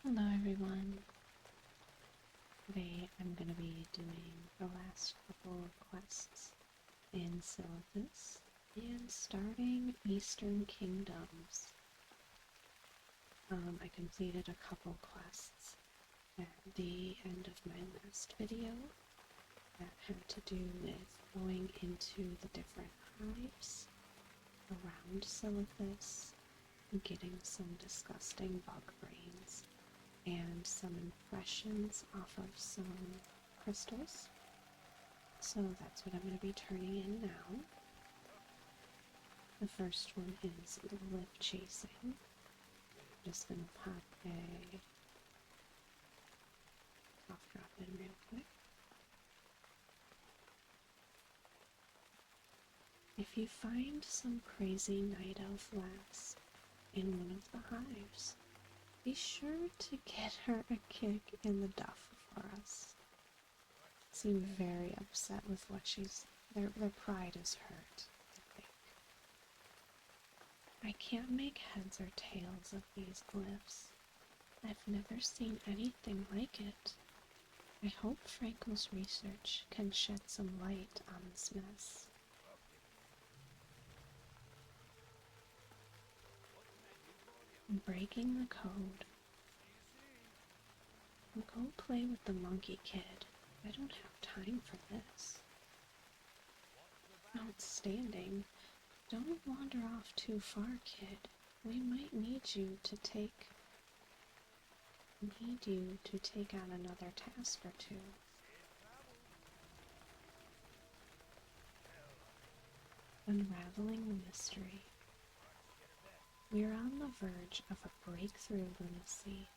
Hello everyone. Today I'm going to be doing the last couple of quests in Silithus and starting Eastern Kingdoms. I completed a couple quests at the end of my last video that had to do with going into the different hives around Silithus and getting some disgusting bug brains and some impressions off of some crystals. So that's what I'm going to be turning in now. The first one is Glyph Chasing. I'm just going to pop a cough drop in real quick. If you find some crazy night elf lass in one of the hives, be sure to get her a kick in the duff for us. Seem very upset with what their pride is hurt, I think. I can't make heads or tails of these glyphs. I've never seen anything like it. I hope Frankel's research can shed some light on this mess. Breaking the code. Go play with the monkey kid. I don't have time for this. Outstanding. Don't wander off too far, kid. We might need you to take on another task or two. Unraveling the mystery. We're on the verge of a breakthrough, Lunacy.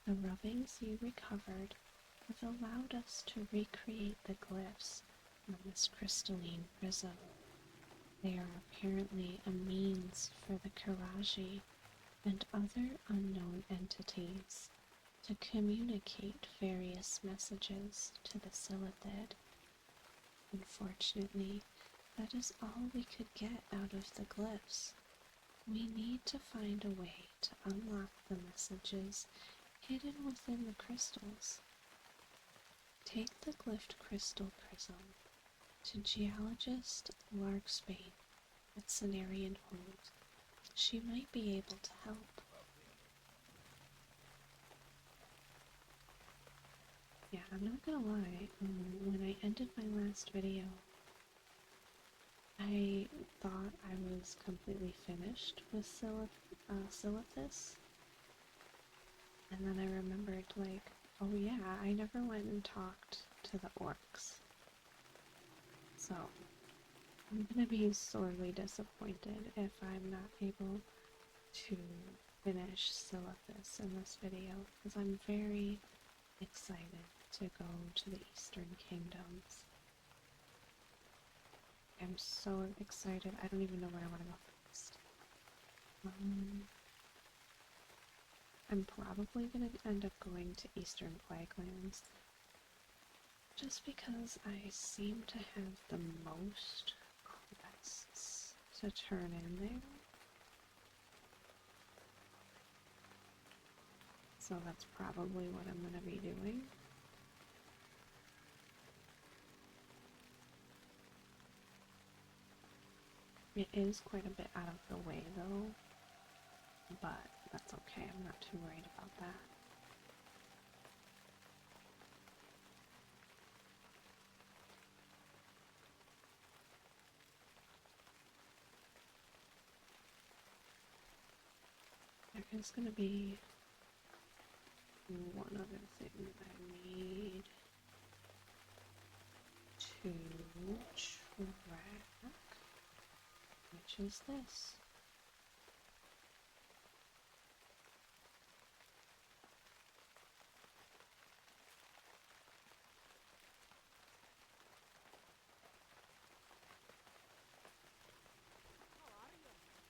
The rubbings you recovered have allowed us to recreate the glyphs on this crystalline prism. They are apparently a means for the Karaji and other unknown entities to communicate various messages to the Silithid. Unfortunately, that is all we could get out of the glyphs. We need to find a way to unlock the messages hidden within the crystals. Take the glyphed crystal prism to geologist Larksbane at Cenarian Hold. She might be able to help. Yeah, I'm not gonna lie, when I ended my last video, I thought I was completely finished with Silithus, and then I remembered, like, oh yeah, I never went and talked to the orcs. So, I'm gonna be sorely disappointed if I'm not able to finish Silithus in this video, because I'm very excited to go to the Eastern Kingdoms. I'm so excited, I don't even know where I want to go first. I'm probably going to end up going to Eastern Plaguelands, just because I seem to have the most quests to turn in there. So that's probably what I'm going to be doing. It is quite a bit out of the way though, but that's okay, I'm not too worried about that. There is going to be one other thing that I need to track, which is this.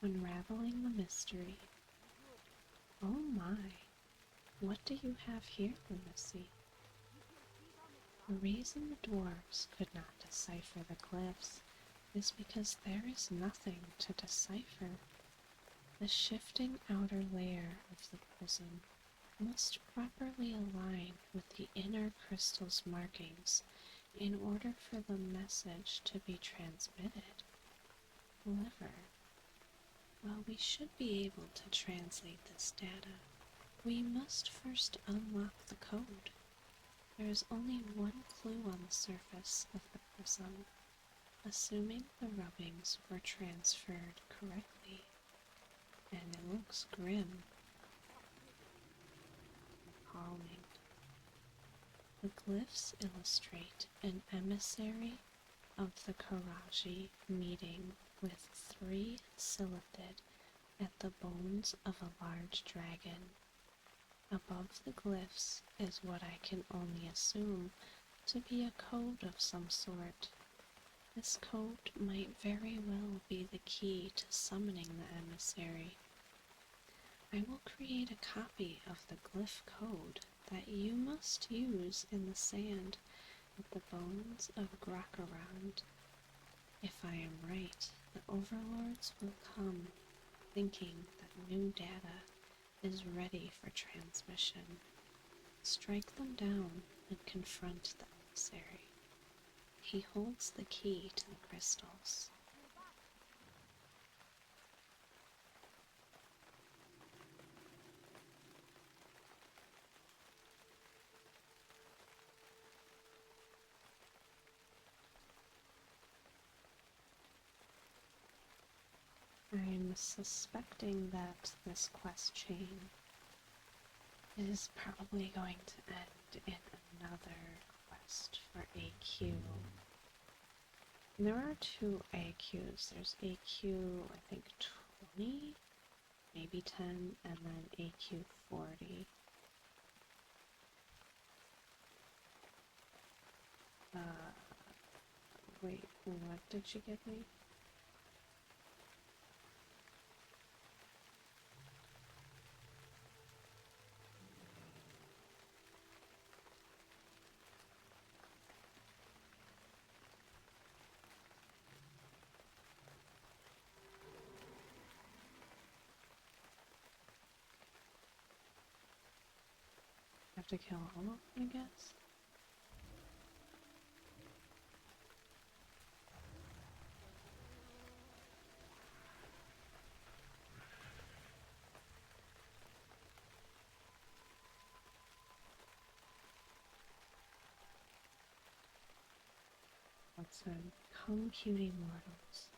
Unraveling the mystery. Oh my, what do you have here, Lunacy? The reason the dwarves could not decipher the glyphs is because there is nothing to decipher. The shifting outer layer of the prism must properly align with the inner crystal's markings in order for the message to be transmitted. However, while we should be able to translate this data, we must first unlock the code. There is only one clue on the surface of the prism, assuming the rubbings were transferred correctly, and it looks grim, appalling. The glyphs illustrate an emissary of the Karaji meeting with 3 Silithid at the bones of a large dragon. Above the glyphs is what I can only assume to be a code of some sort. This code might very well be the key to summoning the emissary. I will create a copy of the glyph code that you must use in the sand with the bones of Grakarand. If I am right, the overlords will come thinking that new data is ready for transmission. Strike them down and confront the emissary. He holds the key to the crystals. I'm suspecting that this quest chain is probably going to end in another quest for AQ. And there are 2 AQs. There's AQ, I think 20, maybe 10, and then AQ 40. Wait, what did she give me? I have to kill all of them, I guess? What's in? Come, cutie mortals.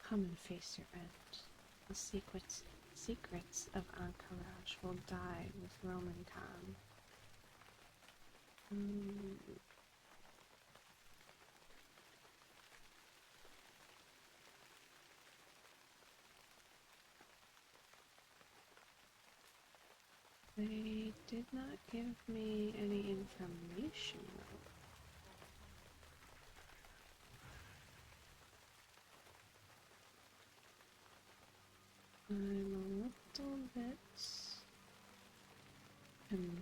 Come and face your end. The secrets of Ankaraj will die with Roman Khan. They did not give me any information though. I'm a little bit confused.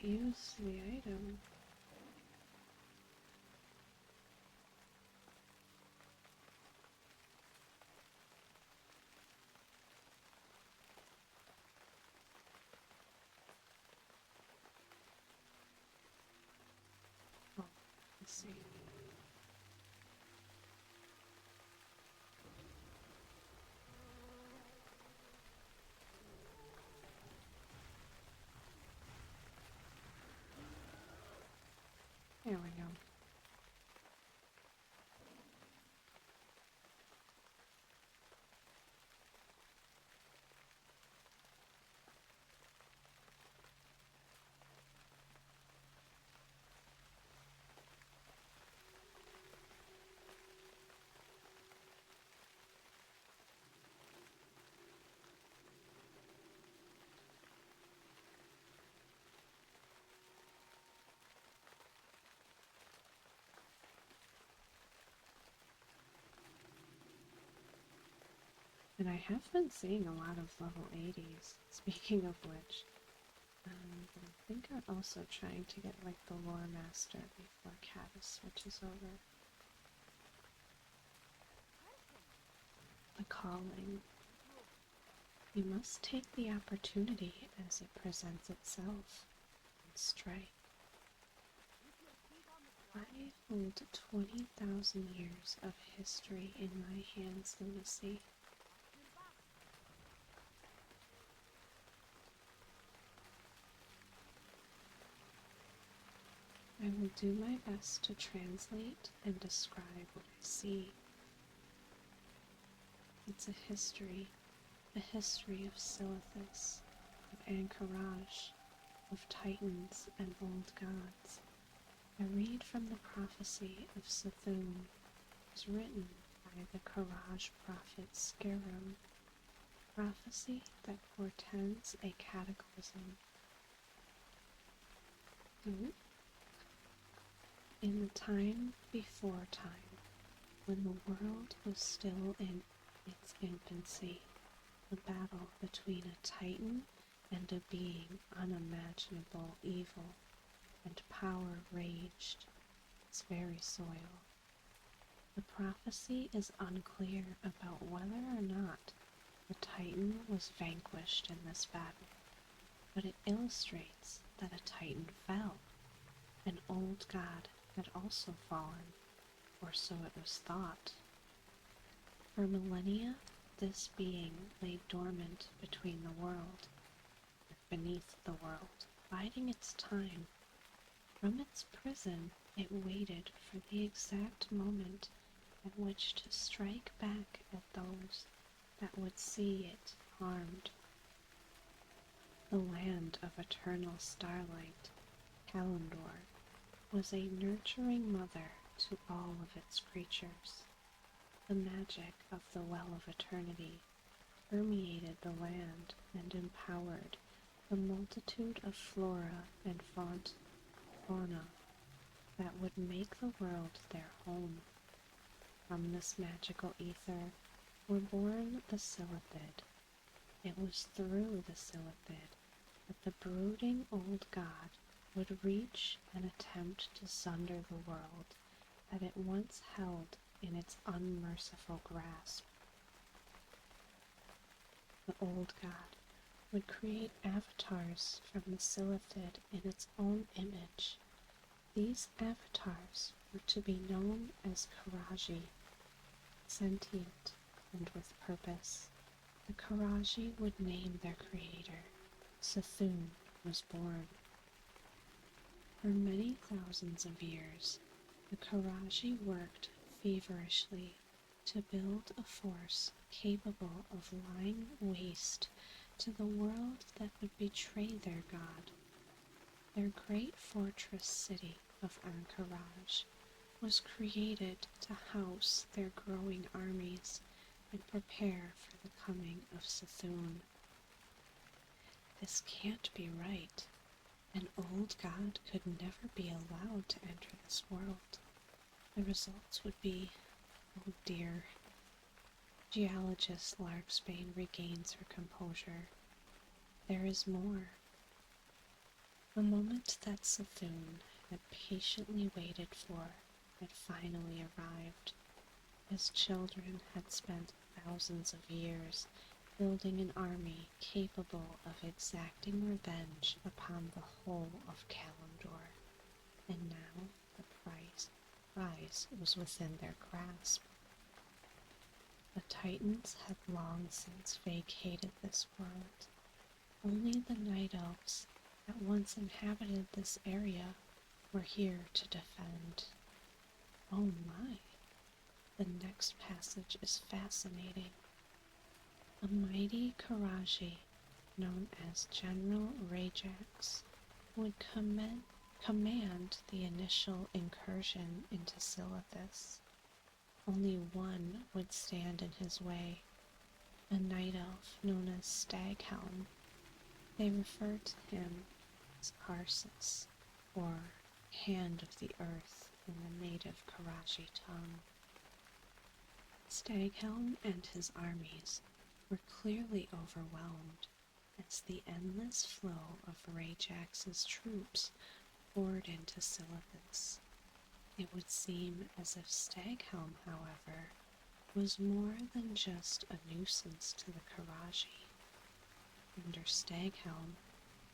Use the item. Oh, let's see. There we go. And I have been seeing a lot of level 80s, speaking of which. But I think I'm also trying to get like the lore master before Caddis switches over. The calling. You must take the opportunity as it presents itself and strike. I hold 20,000 years of history in my hands, Lunacy. I will do my best to translate and describe what I see. It's a history of Silithus, of Anchorage, of titans and old gods. I read from the prophecy of Sethune, as written by the Karaj prophet Scarum, prophecy that portends a cataclysm. In the time before time, when the world was still in its infancy, the battle between a titan and a being unimaginable evil and power raged its very soil. The prophecy is unclear about whether or not the titan was vanquished in this battle, but it illustrates that a titan fell. An old god had also fallen, or so it was thought. For millennia, this being lay dormant between the world and beneath the world, biding its time. From its prison, it waited for the exact moment at which to strike back at those that would see it harmed. The land of eternal starlight, Kalimdor, was a nurturing mother to all of its creatures. The magic of the Well of Eternity permeated the land and empowered the multitude of flora and fauna that would make the world their home. From this magical ether were born the Silithid. It was through the Silithid that the brooding old god would reach and attempt to sunder the world that it once held in its unmerciful grasp. The old god would create avatars from the Silithid in its own image. These avatars were to be known as Karaji, sentient and with purpose. The Karaji would name their creator. Sethune was born. For many thousands of years, the Karaji worked feverishly to build a force capable of lying waste to the world that would betray their god. Their great fortress city of Anchorage was created to house their growing armies and prepare for the coming of Sethune. This can't be right. An old god could never be allowed to enter this world. The results would be, oh dear. Geologist Larkspane regains her composure. There is more. The moment that Sethune had patiently waited for had finally arrived. His children had spent thousands of years building an army capable of exacting revenge upon the whole of Kalimdor, and now the prize was within their grasp. The Titans had long since vacated this world. Only the Night Elves that once inhabited this area were here to defend. Oh my! The next passage is fascinating. A mighty Karaji, known as General Rajax, would command the initial incursion into Silithus. Only one would stand in his way, a night elf known as Staghelm. They refer to him as Arsis, or Hand of the Earth in the native Karaji tongue. Staghelm and his armies were clearly overwhelmed. as the endless flow of Rajax's troops poured into Silithus. It would seem as if Staghelm, however, was more than just a nuisance to the Karaji. Under Staghelm,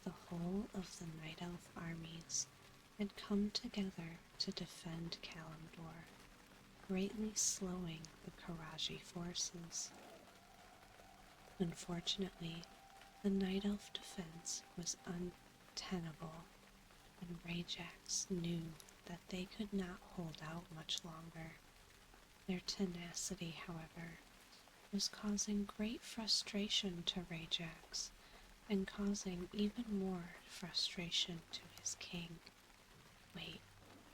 the whole of the Night Elf armies had come together to defend Kalimdor, greatly slowing the Karaji forces. Unfortunately, the Night Elf defense was untenable, and Rajax knew that they could not hold out much longer. Their tenacity, however, was causing great frustration to Rajax, and causing even more frustration to his king. Wait,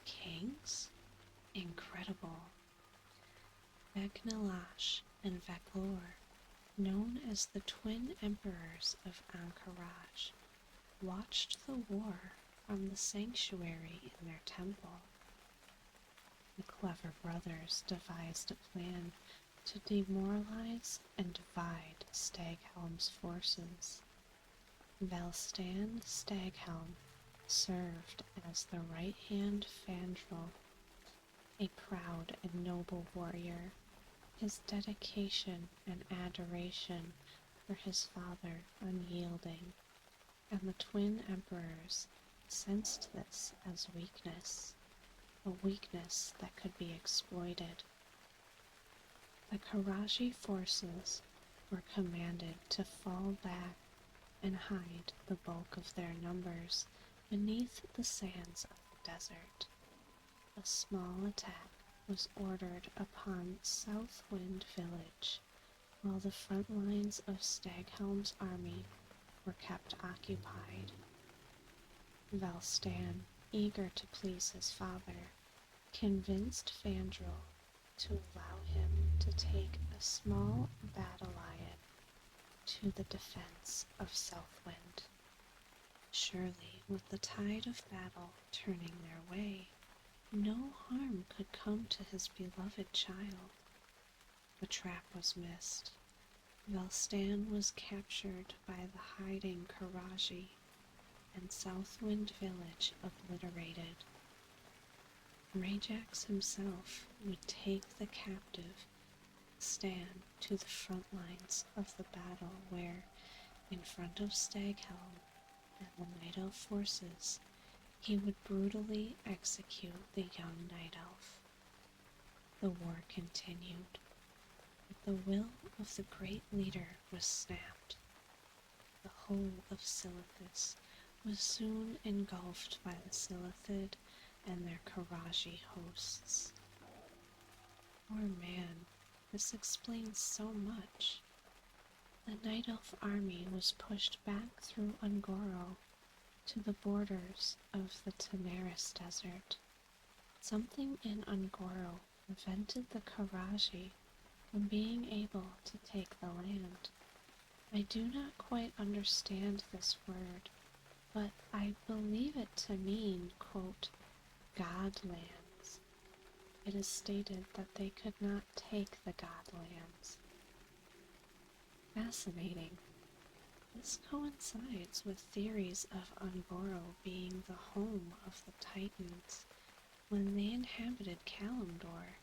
kings? Incredible. Vegnilash and Vaglor, known as the twin emperors of Ankaraj, watched the war from the sanctuary in their temple. The clever brothers devised a plan to demoralize and divide Staghelm's forces. Velstan Staghelm served as the right-hand Fandral, a proud and noble warrior, his dedication and adoration for his father unyielding, and the twin emperors sensed this as weakness, a weakness that could be exploited. The Karaji forces were commanded to fall back and hide the bulk of their numbers beneath the sands of the desert. A small attack was ordered upon Southwind Village, while the front lines of Staghelm's army were kept occupied. Velstan, eager to please his father, convinced Fandral to allow him to take a small battalion to the defense of Southwind. Surely, with the tide of battle turning their way, no harm could come to his beloved child. The trap was missed. Velstan was captured by the hiding Karaji, and Southwind Village obliterated. Rajax himself would take the captive Stan to the front lines of the battle where, in front of Staghelm and the Night Elf forces, he would brutally execute the young Night Elf. The war continued, but the will of the great leader was snapped. The whole of Silithus was soon engulfed by the Silithid and their Karaji hosts. Poor man, this explains so much. The Night Elf army was pushed back through Ungoro to the borders of the Tanaris Desert. Something in Ungoro prevented the Karaji from being able to take the land. I do not quite understand this word, but I believe it to mean, quote, Godlands. It is stated that they could not take the Godlands. Fascinating. This coincides with theories of Ungoro being the home of the Titans when they inhabited Kalimdor.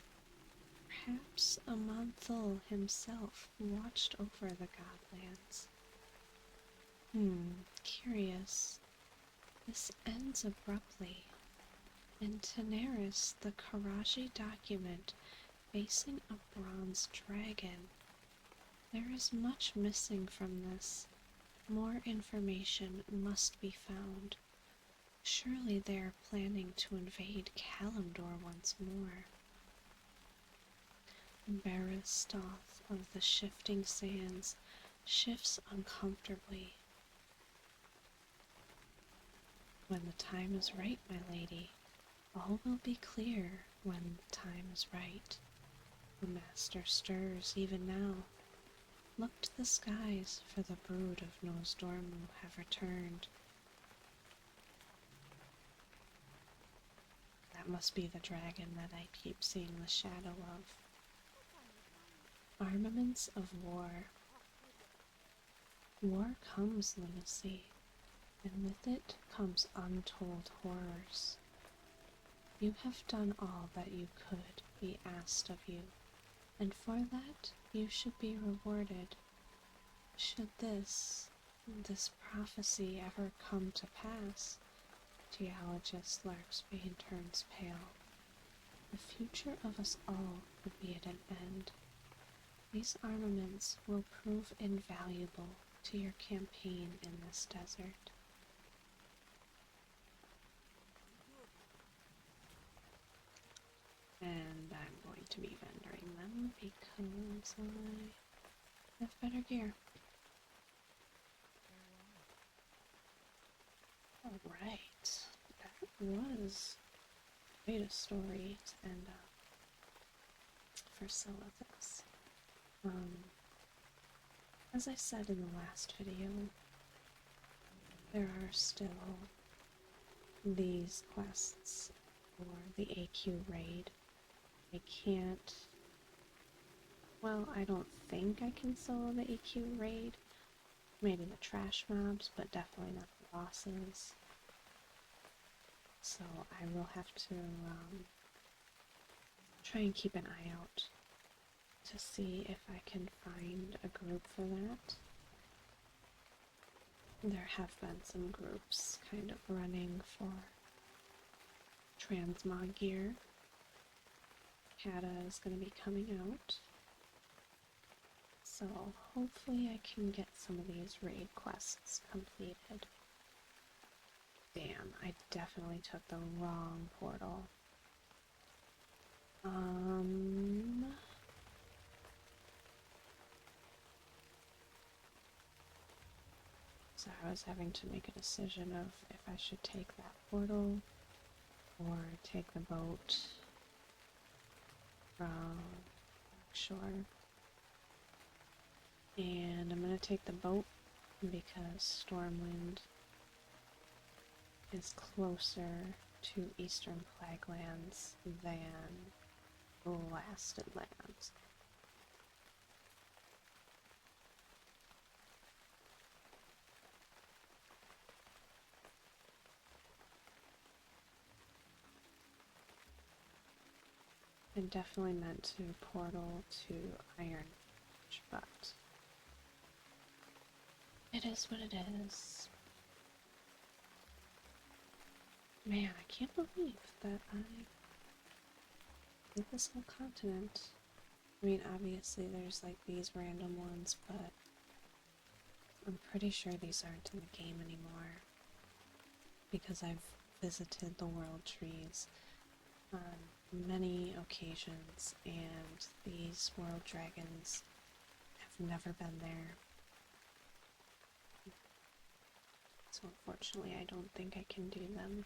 Perhaps Amanthul himself watched over the Godlands. Curious. This ends abruptly. In Tanaris, the Karaji document facing a bronze dragon. There is much missing from this. More information must be found. Surely they are planning to invade Kalimdor once more. Baristoth of the shifting sands shifts uncomfortably. When the time is right, my lady, all will be clear when the time is right. The master stirs even now. Look to the skies, for the brood of Nosdormu have returned. That must be the dragon that I keep seeing the shadow of. Armaments of war. War comes, lunacy, and with it comes untold horrors. You have done all that you could be asked of you, and for that you should be rewarded. Should this prophecy ever come to pass, geologist Larkspane turns pale. The future of us all would be at an end. These armaments will prove invaluable to your campaign in this desert. And I'm going to be vendoring them because I have better gear. Alright, that was quite a story to end up for Silithus. As I said in the last video, there are still these quests for the AQ raid. I can't, well, I don't think I can solo the AQ raid. Maybe the trash mobs, but definitely not the bosses. So I will have to try and keep an eye out to see if I can find a group for that. There have been some groups kind of running for transmog gear. Kata is going to be coming out. So hopefully I can get some of these raid quests completed. Damn, I definitely took the wrong portal. So I was having to make a decision of if I should take that portal or take the boat from shore. And I'm going to take the boat because Stormwind is closer to Eastern Plaguelands than Blasted Lands. I definitely meant to portal to Iron Age, but it is what it is. Man, I can't believe that I did this whole continent. I mean, obviously there's like these random ones, but I'm pretty sure these aren't in the game anymore because I've visited the world trees on many occasions, and these world dragons have never been there. So unfortunately I don't think I can do them.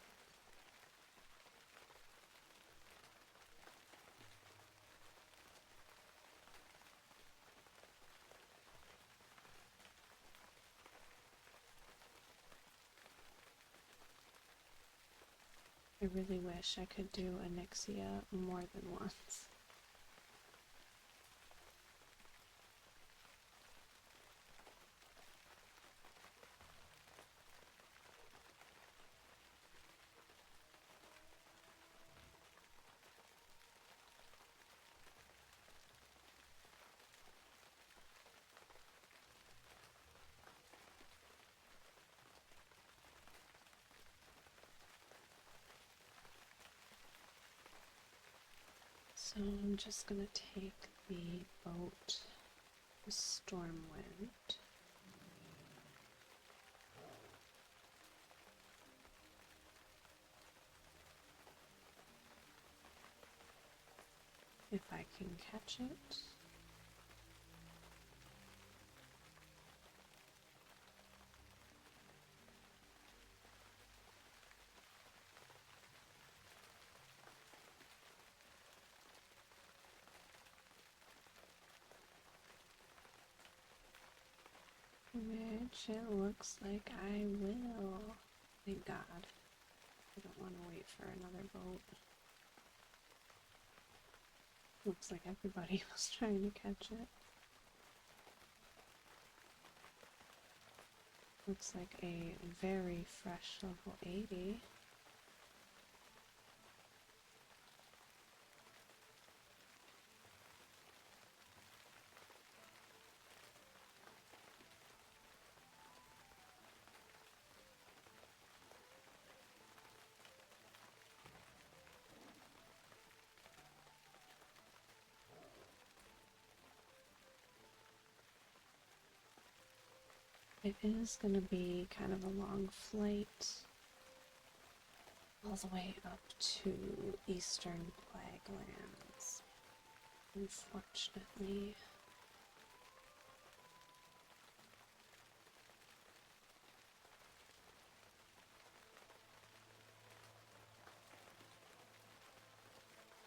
I really wish I could do Onyxia more than once. So I'm just gonna take the boat, the Stormwind. If I can catch it. Which it looks like I will. Thank God. I don't want to wait for another boat. Looks like everybody was trying to catch it. Looks like a very fresh level 80. It is going to be kind of a long flight all the way up to Eastern Plaguelands, unfortunately.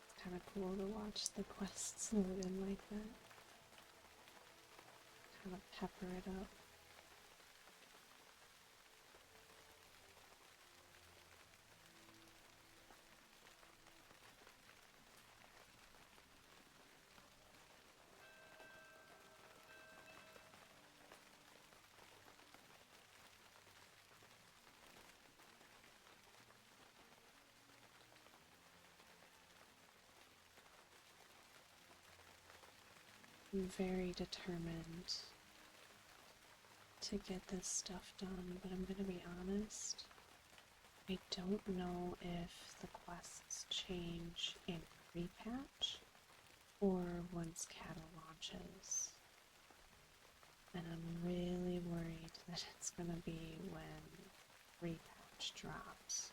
It's kind of cool to watch the quests load in like that. Kind of pepper it up. I'm very determined to get this stuff done, but I'm gonna be honest, I don't know if the quests change in pre-patch or once cattle launches. And I'm really worried that it's gonna be when pre-patch drops.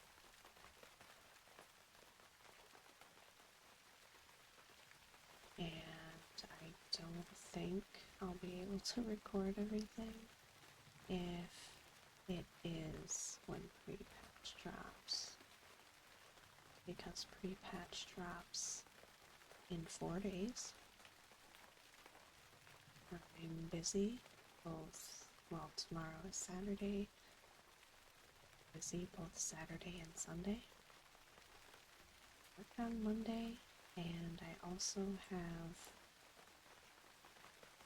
And I don't think I'll be able to record everything if it is when pre-patch drops, because pre-patch drops in 4 days. I'm busy both, well, tomorrow is Saturday, busy both Saturday and Sunday. Work on Monday, and I also have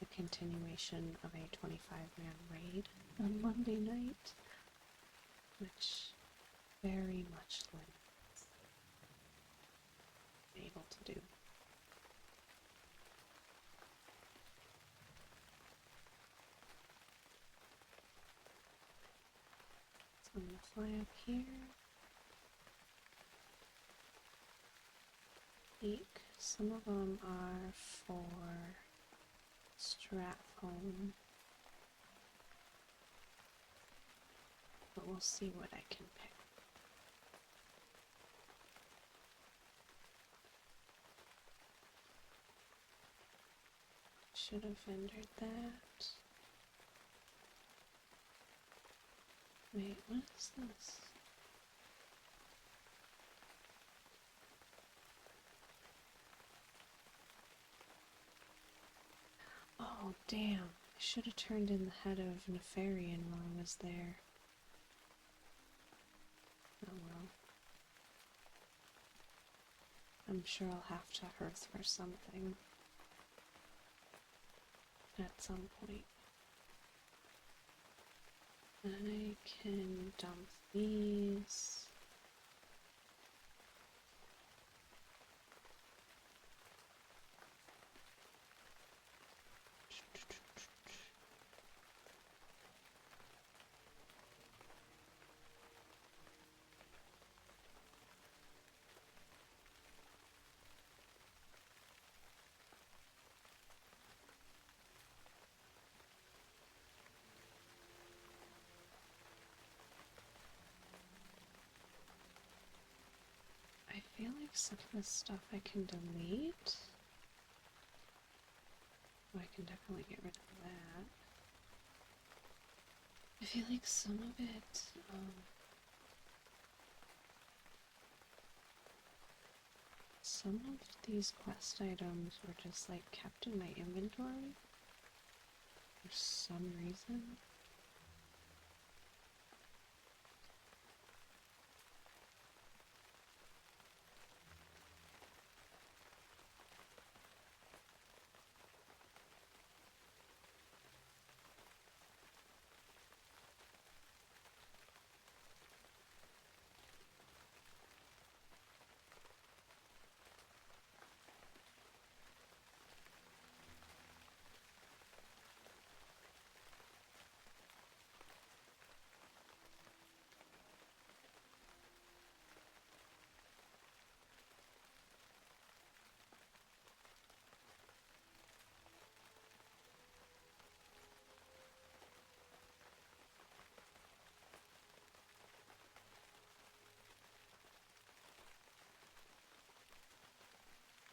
the continuation of a 25-man raid on Monday night, which very much limits what I'm able to do. So I'm gonna fly up here. Some of them are for Stratholme, but we'll see what I can pick. Should have entered that. Wait, what is this? Oh, damn. I should have turned in the head of Nefarian while I was there. Oh well. I'm sure I'll have to hearth for something at some point. I can dump these. I feel like some of this stuff I can delete. Oh, I can definitely get rid of that. I feel like some of it, some of these quest items were just like kept in my inventory for some reason.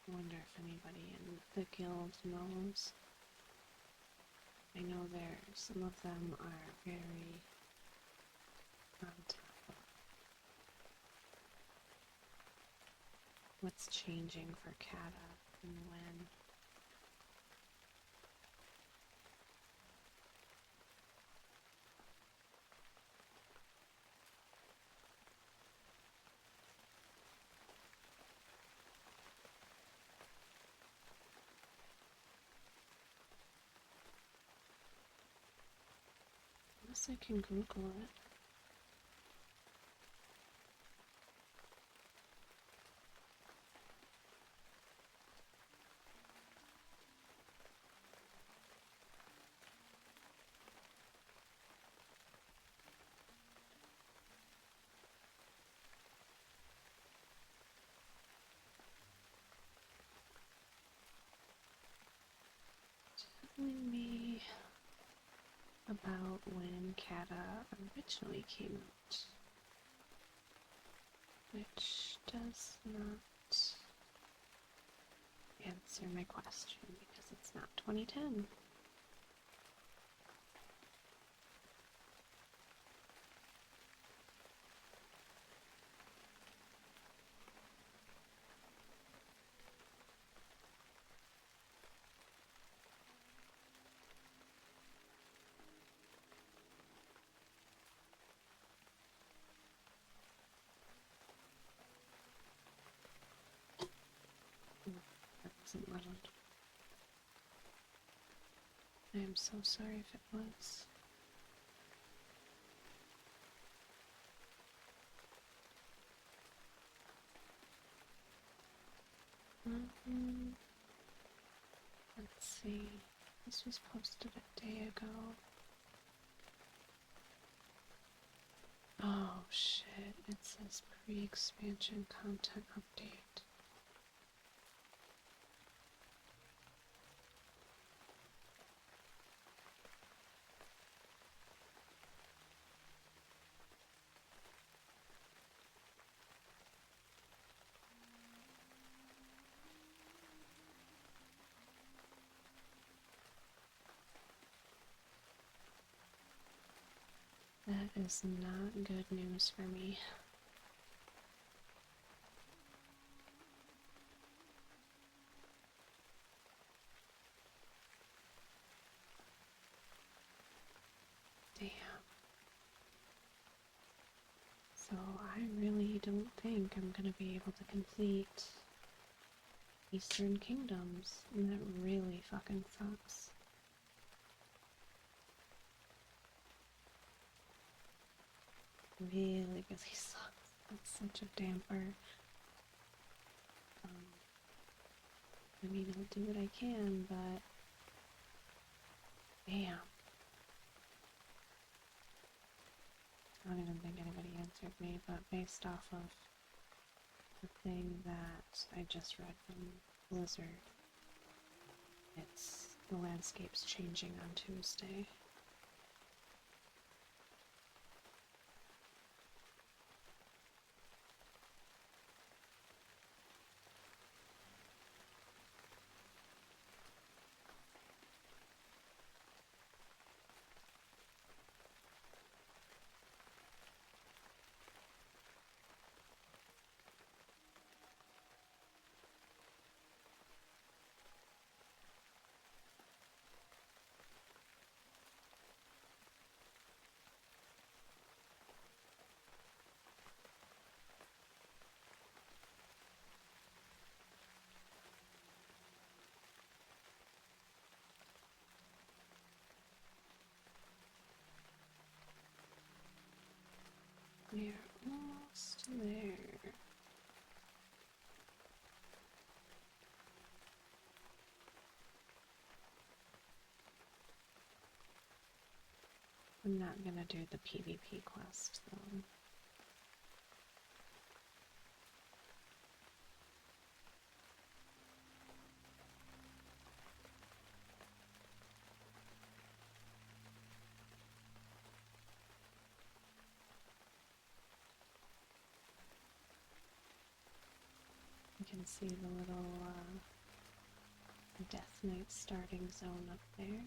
I wonder if anybody in the guild knows. I know some of them are very on top of what's changing for Kata and when. Unless I can Google it. Telling me about when Kata originally came out, which does not answer my question because it's not 2010. That wasn't loud. I am so sorry if it was. Let's see. This was posted a day ago. Oh shit, it says pre-expansion content update. That is not good news for me. Damn. So I really don't think I'm gonna be able to complete Eastern Kingdoms, and that really fucking sucks. Really sucks. That's such a damper. I mean, I'll do what I can, but damn. I don't even think anybody answered me, but based off of the thing that I just read from Blizzard, the landscape's changing on Tuesday. We are almost there. I'm not gonna do the PvP quest though. You can see the little Death Knight starting zone up there.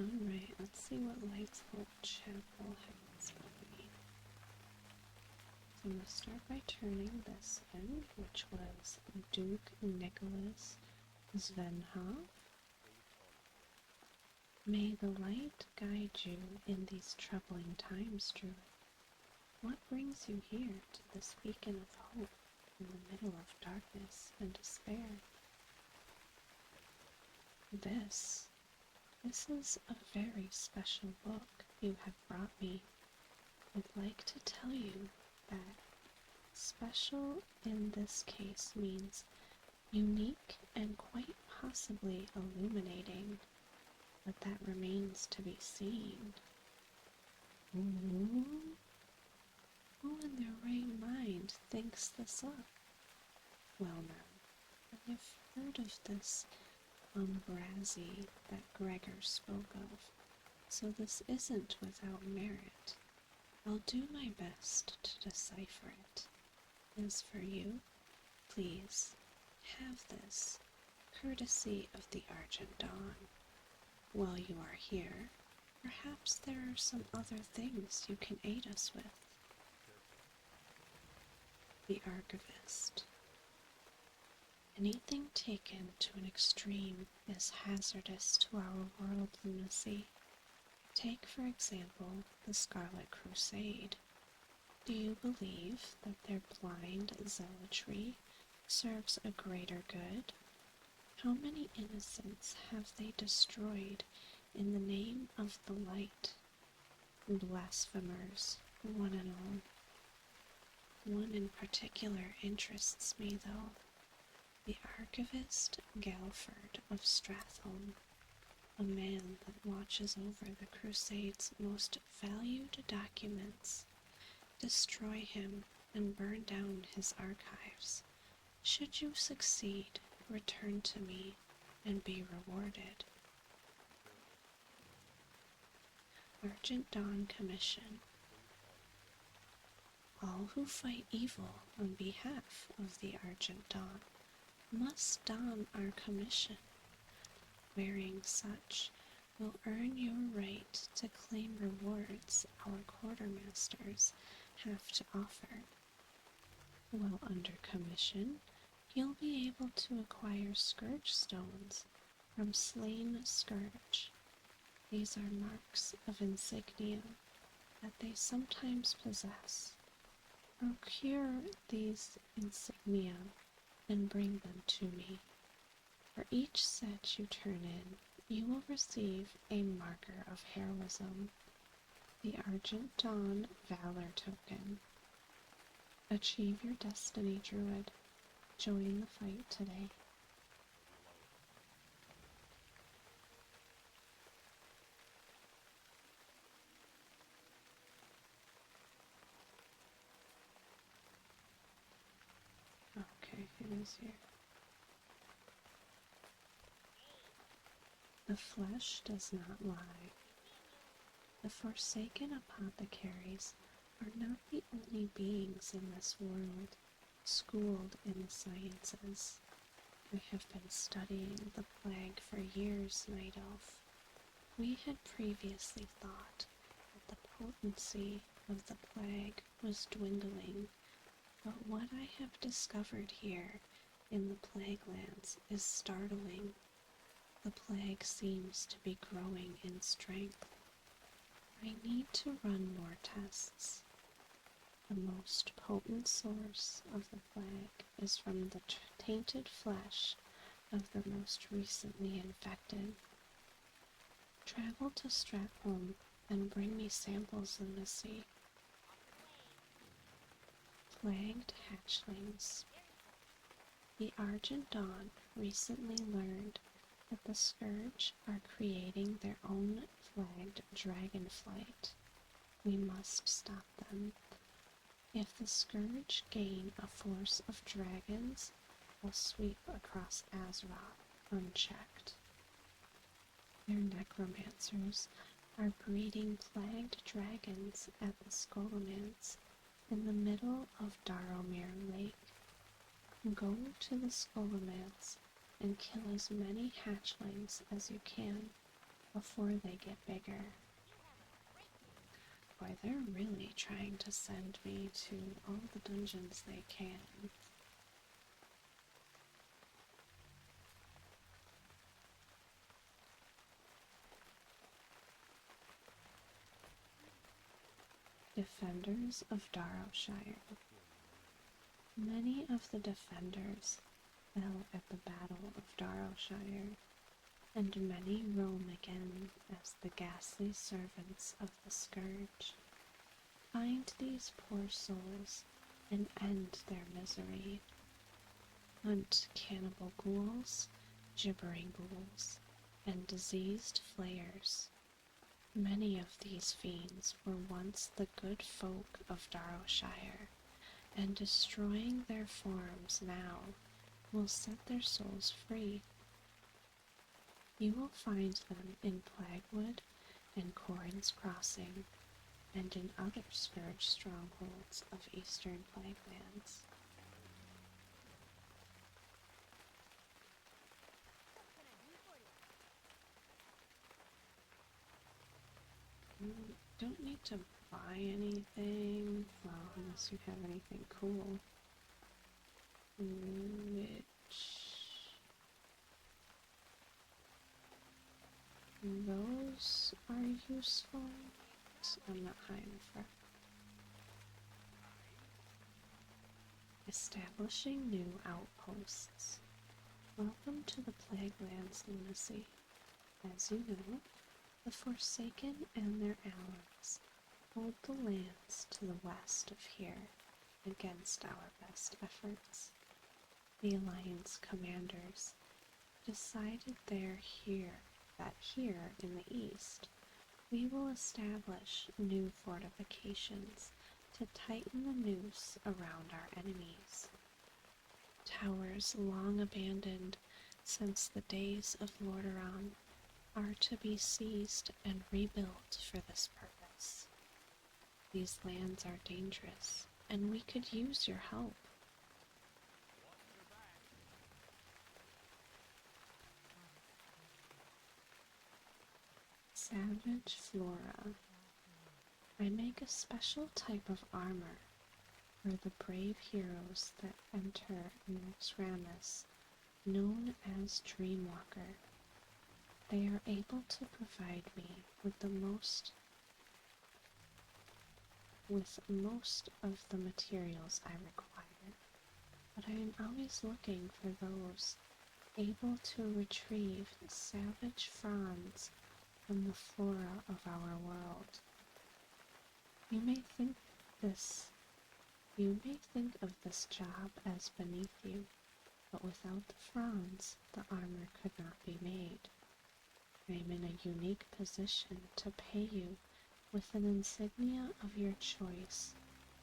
Alright, let's see what Light's Hope Chapel has for me. So I'm going to start by turning this in, which was Duke Nicholas Svenhoff. May the light guide you in these troubling times, Druid. What brings you here to this beacon of hope in the middle of darkness and despair? This is a very special book you have brought me. I'd like to tell you that special in this case means unique and quite possibly illuminating, but that remains to be seen. Ooh. Who in their right mind thinks this up? Well now, I've heard of this Umbrazi that Gregor spoke of, so this isn't without merit. I'll do my best to decipher it. As for you, please, have this, courtesy of the Argent Dawn. While you are here, perhaps there are some other things you can aid us with. The Archivist. Anything taken to an extreme is hazardous to our world lunacy. Take, for example, the Scarlet Crusade. Do you believe that their blind zealotry serves a greater good? How many innocents have they destroyed in the name of the light? Blasphemers, one and all. One in particular interests me, though. The Archivist Galford of Stratholme, a man that watches over the Crusade's most valued documents. Destroy him and burn down his archives. Should you succeed, return to me and be rewarded. Argent Dawn Commission. All who fight evil on behalf of the Argent Dawn must don our commission. Wearing such will earn your right to claim rewards our quartermasters have to offer. While under commission, you'll be able to acquire Scourge Stones from Slain Scourge. These are marks of insignia that they sometimes possess. Procure these insignia and bring them to me. For each set you turn in, you will receive a marker of heroism, the Argent Dawn Valor Token. Achieve your destiny, Druid. Join the fight today. Okay, it is here. The flesh does not lie. The Forsaken Apothecaries are not the only beings in this world schooled in the sciences. I have been studying the plague for years, Night Elf. We had previously thought that the potency of the plague was dwindling, but what I have discovered here in the Plaguelands is startling. The plague seems to be growing in strength. I need to run more tests. The most potent source of the plague is from the tainted flesh of the most recently infected. Travel to Stratholme and bring me samples of the sea. Plagued hatchlings. The Argent Dawn recently learned that the Scourge are creating their own flagged dragonflight. We must stop them. If the Scourge gain a force of dragons, they'll sweep across Azeroth unchecked. Their necromancers are breeding plagued dragons at the Scholomance in the middle of Daromir Lake. Go to the Scholomance and kill as many hatchlings as you can before they get bigger. Boy, they're really trying to send me to all the dungeons they can. Defenders of Darrowshire. Many of the defenders fell at the Battle of Darrowshire, and many roam again as the ghastly servants of the Scourge. Find these poor souls and end their misery. Hunt cannibal ghouls, gibbering ghouls, and diseased flayers. Many of these fiends were once the good folk of Darrowshire, and destroying their forms now will set their souls free. You will find them in Plaguewood and Corin's Crossing, and in other Scourge strongholds of eastern Plaguelands. You don't need to buy anything, well, unless you have anything cool. Those are useful. I'm not high enough for. Establishing new outposts. Welcome to the Plaguelands, Lunacy. As you know, the Forsaken and their allies hold the lands to the west of here against our best efforts. The Alliance commanders decided that here in the east we will establish new fortifications to tighten the noose around our enemies. Towers long abandoned since the days of Lordaeron are to be seized and rebuilt for this purpose. These lands are dangerous, and we could use your help. Savage Flora. I make a special type of armor for the brave heroes that enter Naxxramas, known as Dreamwalker. They are able to provide me with most of the materials I require, but I am always looking for those able to retrieve savage fronds from the flora of our world. You may think of this job as beneath you, but without the fronds, the armor could not be made. I am in a unique position to pay you with an insignia of your choice,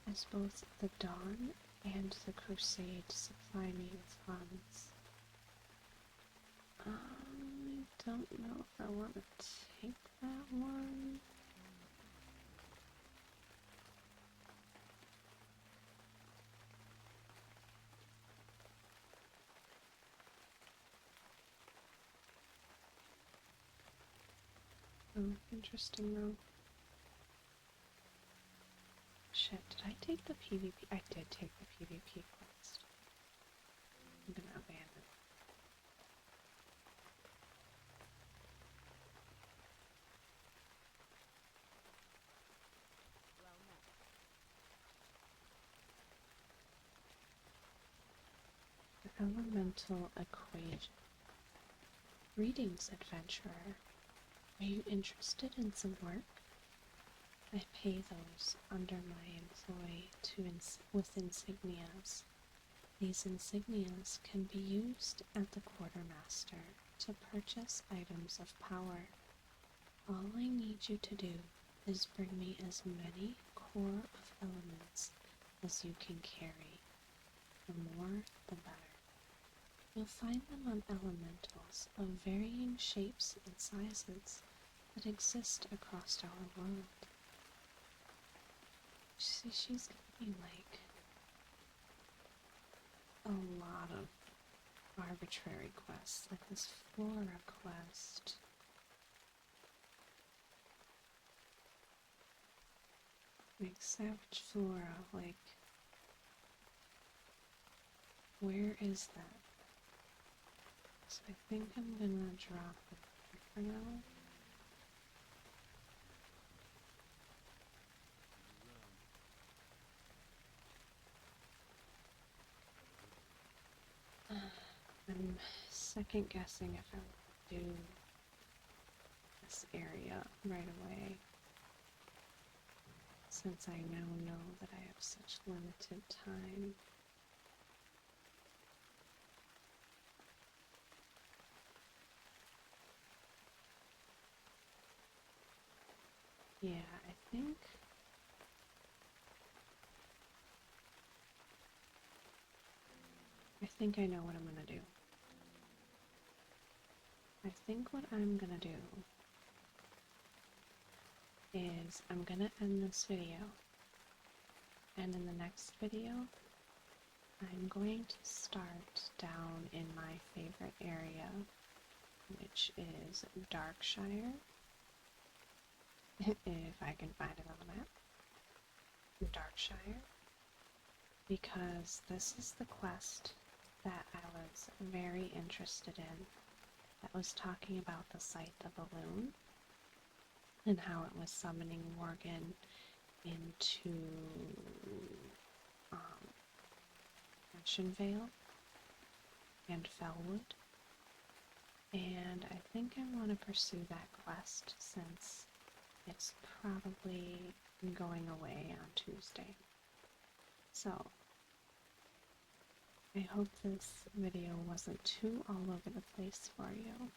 as both the Dawn and the Crusade supply me with funds. I don't know if I want to take that one. Oh, interesting though. Shit, did I take the PvP? I did take the PvP quest. I'm gonna abandon. The elemental equation. Greetings, adventurer. Are you interested in some work? I pay those under my employ with insignias. These insignias can be used at the quartermaster to purchase items of power. All I need you to do is bring me as many core of elements as you can carry. The more, the better. You'll find them on elementals of varying shapes and sizes that exist across our world. See, she's giving me like a lot of arbitrary quests, like this flora quest. Like savage flora, like where is that? So I think I'm gonna drop it for now. I'm second guessing if I will do this area right away, since I now know that I have such limited time. Yeah, I think I know what I'm gonna do. I think what I'm gonna do is I'm gonna end this video, and in the next video I'm going to start down in my favorite area, which is Darkshire, if I can find it on the map. Darkshire, because this is the quest that I was very interested in, that was talking about the site of a loon and how it was summoning Morgan into Ashenvale and Fellwood, and I think I want to pursue that quest since it's probably going away on Tuesday. So, I hope this video wasn't too all over the place for you.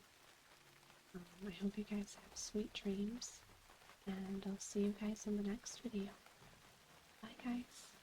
I hope you guys have sweet dreams, and I'll see you guys in the next video. Bye guys!